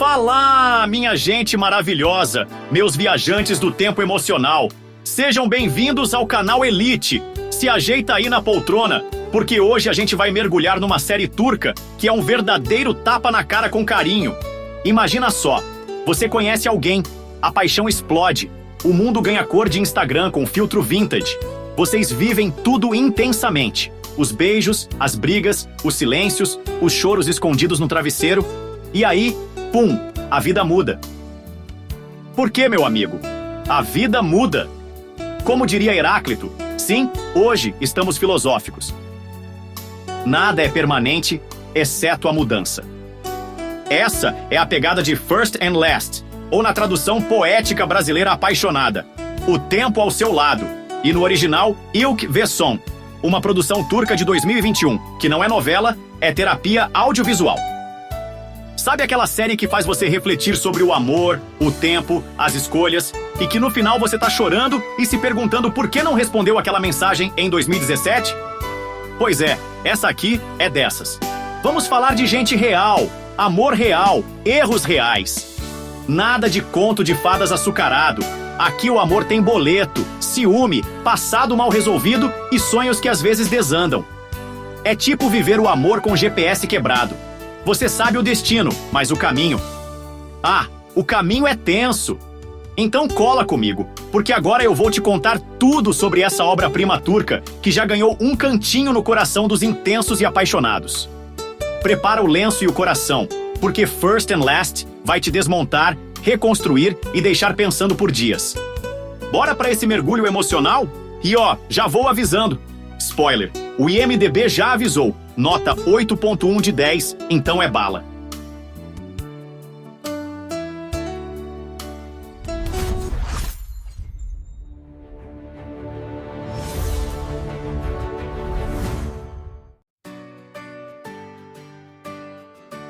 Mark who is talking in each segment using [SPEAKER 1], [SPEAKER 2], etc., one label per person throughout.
[SPEAKER 1] Fala, minha gente maravilhosa, meus viajantes do tempo emocional. Sejam bem-vindos ao canal Elite. Se ajeita aí na poltrona, porque hoje a gente vai mergulhar numa série turca que é um verdadeiro tapa na cara com carinho. Imagina só, você conhece alguém, a paixão explode, o mundo ganha cor de Instagram com filtro vintage. Vocês vivem tudo intensamente. Os beijos, as brigas, os silêncios, os choros escondidos no travesseiro. E aí, pum, a vida muda. Por quê, meu amigo? A vida muda. Como diria Heráclito, sim, hoje estamos filosóficos. Nada é permanente, exceto a mudança. Essa é a pegada de First and Last, ou na tradução poética brasileira apaixonada, O Tempo ao Seu Lado, e no original, Ilk ve Son, uma produção turca de 2021, que não é novela, é terapia audiovisual. Sabe aquela série que faz você refletir sobre o amor, o tempo, as escolhas, e que no final você tá chorando e se perguntando por que não respondeu aquela mensagem em 2017? Pois é, essa aqui é dessas. Vamos falar de gente real, amor real, erros reais. Nada de conto de fadas açucarado. Aqui o amor tem boleto, ciúme, passado mal resolvido e sonhos que às vezes desandam. É tipo viver o amor com GPS quebrado. Você sabe o destino, mas o caminho... Ah, o caminho é tenso. Então cola comigo, porque agora eu vou te contar tudo sobre essa obra-prima turca que já ganhou um cantinho no coração dos intensos e apaixonados. Prepara o lenço e o coração, porque First and Last vai te desmontar, reconstruir e deixar pensando por dias. Bora para esse mergulho emocional? E ó, já vou avisando. Spoiler, o IMDb já avisou, nota 8.1 de 10, então é bala.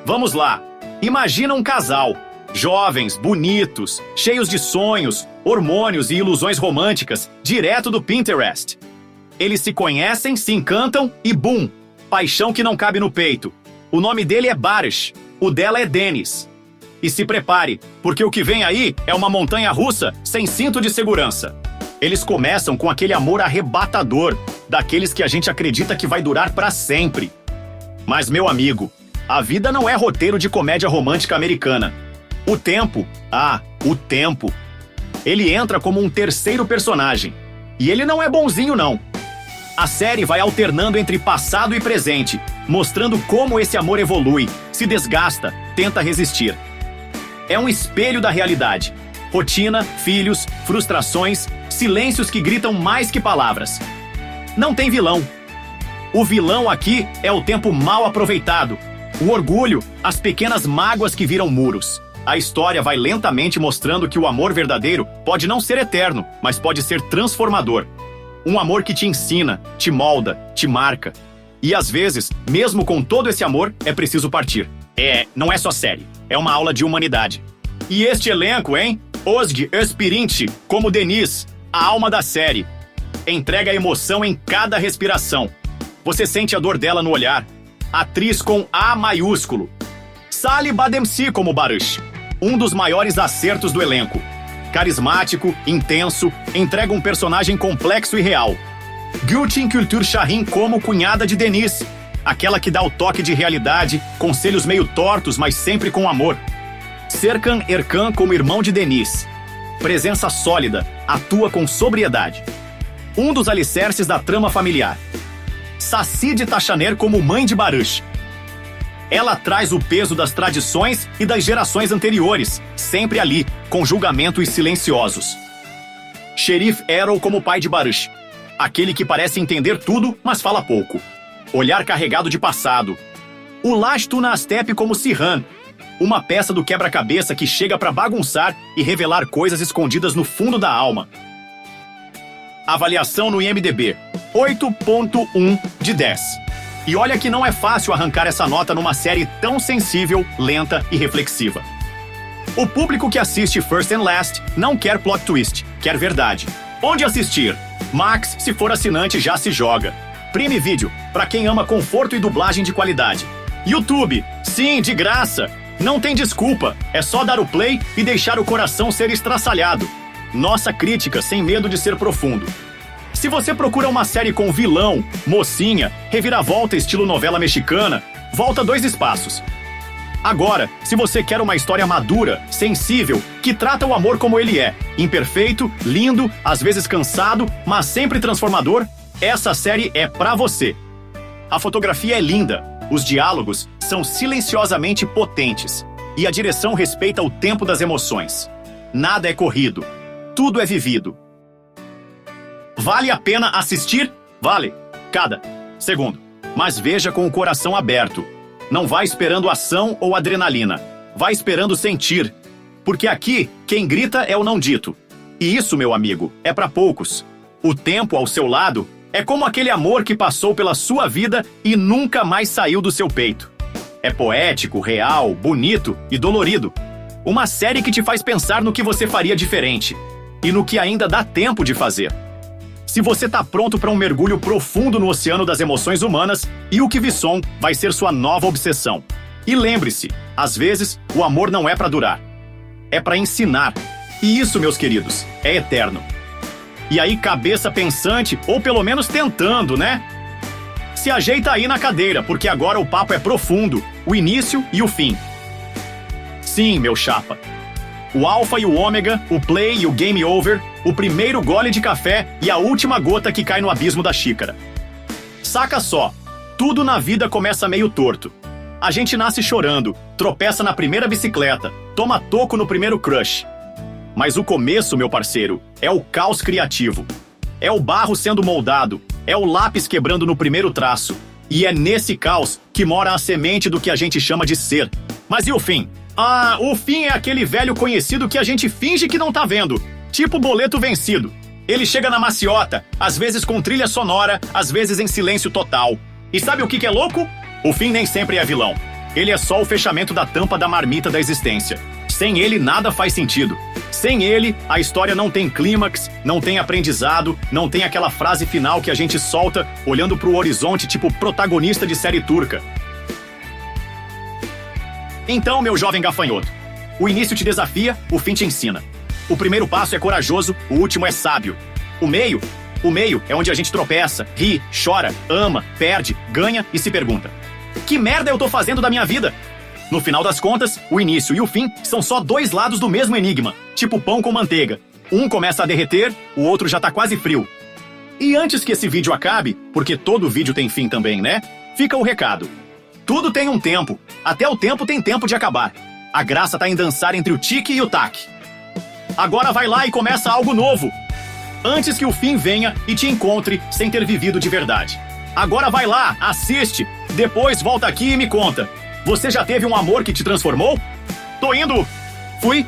[SPEAKER 1] Vamos lá, imagina um casal, jovens, bonitos, cheios de sonhos, hormônios e ilusões românticas, direto do Pinterest. Eles se conhecem, se encantam e bum! Paixão que não cabe no peito. O nome dele é Barış, o dela é Deniz. E se prepare, porque o que vem aí é uma montanha-russa sem cinto de segurança. Eles começam com aquele amor arrebatador, daqueles que a gente acredita que vai durar pra sempre. Mas, meu amigo, a vida não é roteiro de comédia romântica americana. O tempo, o tempo. Ele entra como um terceiro personagem. E ele não é bonzinho, não. A série vai alternando entre passado e presente, mostrando como esse amor evolui, se desgasta, tenta resistir. É um espelho da realidade. Rotina, filhos, frustrações, silêncios que gritam mais que palavras. Não tem vilão. O vilão aqui é o tempo mal aproveitado, o orgulho, as pequenas mágoas que viram muros. A história vai lentamente mostrando que o amor verdadeiro pode não ser eterno, mas pode ser transformador. Um amor que te ensina, te molda, te marca. E às vezes, mesmo com todo esse amor, é preciso partir. Não é só série, é uma aula de humanidade. E este elenco, hein? Özge Özpirinç, como Deniz, a alma da série. Entrega emoção em cada respiração. Você sente a dor dela no olhar. Atriz com A maiúsculo. Salih Bademci como Barış, um dos maiores acertos do elenco. Carismático, intenso, entrega um personagem complexo e real. Gülçin Kültür-Şahin como cunhada de Deniz, aquela que dá o toque de realidade, conselhos meio tortos, mas sempre com amor. Serkan Erkan como irmão de Deniz. Presença sólida, atua com sobriedade. Um dos alicerces da trama familiar. Sacide Taşaner como mãe de Barış. Ela traz o peso das tradições e das gerações anteriores, sempre ali, com julgamentos silenciosos. Şerif Erol como pai de Barış. Aquele que parece entender tudo, mas fala pouco. Olhar carregado de passado. Ulaş Tunastep como Sirhan. Uma peça do quebra-cabeça que chega para bagunçar e revelar coisas escondidas no fundo da alma. Avaliação no IMDb. 8.1 de 10. E olha que não é fácil arrancar essa nota numa série tão sensível, lenta e reflexiva. O público que assiste First and Last não quer plot twist, quer verdade. Onde assistir? Max, se for assinante, já se joga. Prime Video, para quem ama conforto e dublagem de qualidade. YouTube, sim, de graça. Não tem desculpa, é só dar o play e deixar o coração ser estraçalhado. Nossa crítica sem medo de ser profundo. Se você procura uma série com vilão, mocinha, reviravolta estilo novela mexicana, volta 2 espaços. Agora, se você quer uma história madura, sensível, que trata o amor como ele é, imperfeito, lindo, às vezes cansado, mas sempre transformador, essa série é pra você. A fotografia é linda, os diálogos são silenciosamente potentes e a direção respeita o tempo das emoções. Nada é corrido, tudo é vivido. Vale a pena assistir? Vale, cada segundo. Mas veja com o coração aberto. Não vá esperando ação ou adrenalina. Vá esperando sentir. Porque aqui, quem grita é o não dito. E isso, meu amigo, é para poucos. O tempo ao seu lado é como aquele amor que passou pela sua vida e nunca mais saiu do seu peito. É poético, real, bonito e dolorido. Uma série que te faz pensar no que você faria diferente e no que ainda dá tempo de fazer. Se você tá pronto para um mergulho profundo no oceano das emoções humanas, Ilk Visson vai ser sua nova obsessão. E lembre-se, às vezes, o amor não é para durar. É para ensinar. E isso, meus queridos, é eterno. E aí, cabeça pensante, ou pelo menos tentando, né? Se ajeita aí na cadeira, porque agora o papo é profundo, o início e o fim. Sim, meu chapa. O alfa e o ômega, o play e o game over, o primeiro gole de café e a última gota que cai no abismo da xícara. Saca só, tudo na vida começa meio torto. A gente nasce chorando, tropeça na primeira bicicleta, toma toco no primeiro crush. Mas o começo, meu parceiro, é o caos criativo. É o barro sendo moldado, é o lápis quebrando no primeiro traço. E é nesse caos que mora a semente do que a gente chama de ser. Mas e o fim? Ah, o fim é aquele velho conhecido que a gente finge que não tá vendo. Tipo boleto vencido. Ele chega na maciota, às vezes com trilha sonora, às vezes em silêncio total. E sabe o que é louco? O fim nem sempre é vilão. Ele é só o fechamento da tampa da marmita da existência. Sem ele, nada faz sentido. Sem ele, a história não tem clímax, não tem aprendizado, não tem aquela frase final que a gente solta olhando pro horizonte tipo protagonista de série turca. Então, meu jovem gafanhoto, o início te desafia, o fim te ensina. O primeiro passo é corajoso, o último é sábio. O meio é onde a gente tropeça, ri, chora, ama, perde, ganha e se pergunta: que merda eu tô fazendo da minha vida? No final das contas, o início e o fim são só 2 lados do mesmo enigma, tipo pão com manteiga. Um começa a derreter, o outro já tá quase frio. E antes que esse vídeo acabe, porque todo vídeo tem fim também, né? Fica o recado. Tudo tem um tempo, até o tempo tem tempo de acabar. A graça tá em dançar entre o tique e o tac. Agora vai lá e começa algo novo. Antes que o fim venha e te encontre sem ter vivido de verdade. Agora vai lá, assiste, depois volta aqui e me conta. Você já teve um amor que te transformou? Tô indo! Fui!